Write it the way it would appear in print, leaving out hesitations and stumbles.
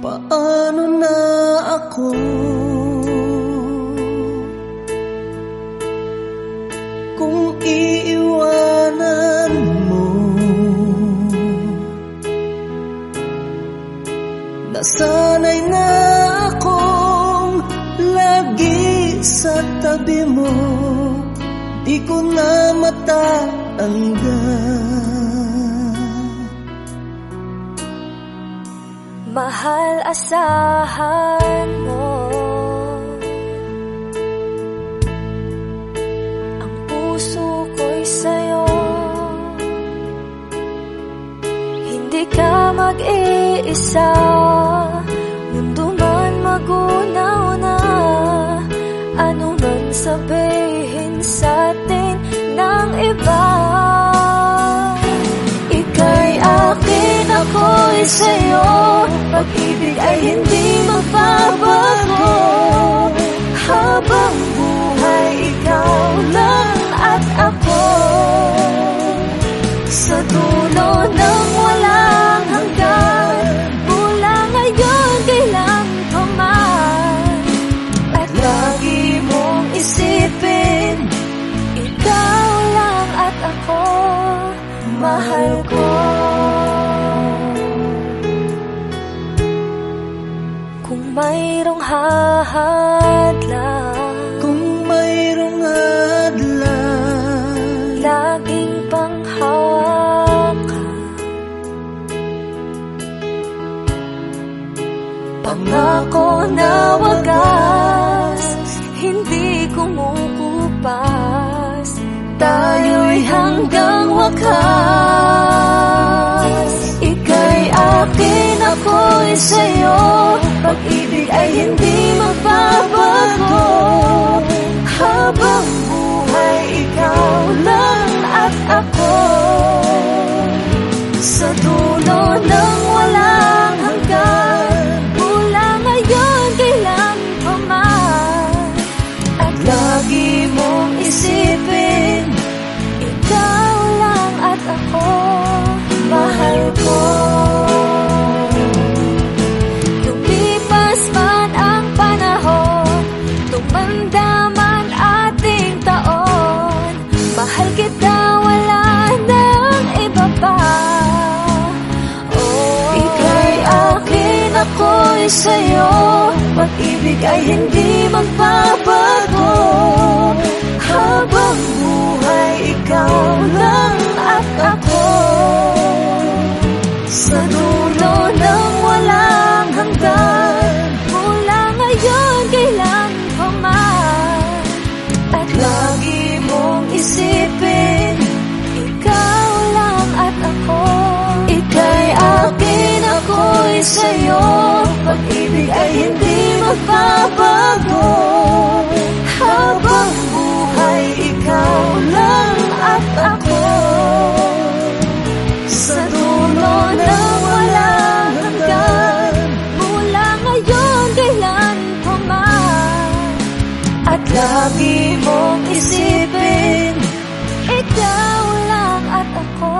Paano na ako? Kung iiwanan mo, nasanay na akong lagi sa tabi mo, di ko na matatanggal. Mahal, asahan mo ang puso ko'y sa'yo. Hindi ka mag-iisa, mundo man magunaw na, ano man sabihin sa'tin ng iba. Ika'y akin, ako'y sa'yo, pag-ibig ay hindi magbabago. Habang buhay, ikaw lang at ako. Sa dulo ng walang hanggan, mula ngayon kailan pa man. At lagi mong isipin, ikaw lang at ako, mahal ko. Kung mayroong hahadlang, kung mayroong hadlang, laging panghawakan. Pangako na wagas, hindi kumukupas, tayo'y hanggang wakas. Ika'y akin, ako'y sa'yo, pag-ibig ay hindi magbabago. Habang buhay, ikaw lang at ako. Sa dulo ng walang hanggan, mula ngayon kailan pa man. At lagi mong isipin, ikaw lang at ako, mahal ko. Lumipas man ang panahon, tumanda man ating taon, mahal kita, wala nang iba pa. Oh, ika'y akin, ako'y sa'yo, pag-ibig ay hindi magbabago. Habang buhay, ikaw lang at ako. Sa dulo ng walang hanggan, mula ngayon kailan pa man. At lagi mong isipin, ikaw lang at ako. Ika'y akin, ako'y sa'yo, pag-ibig ay hindi magbabago. Habang buhay, ikaw lang at ako. Sa dulo ng walang hanggan, mula ngayon kailan pa man. At lagi mong isipin, ikaw lang at ako.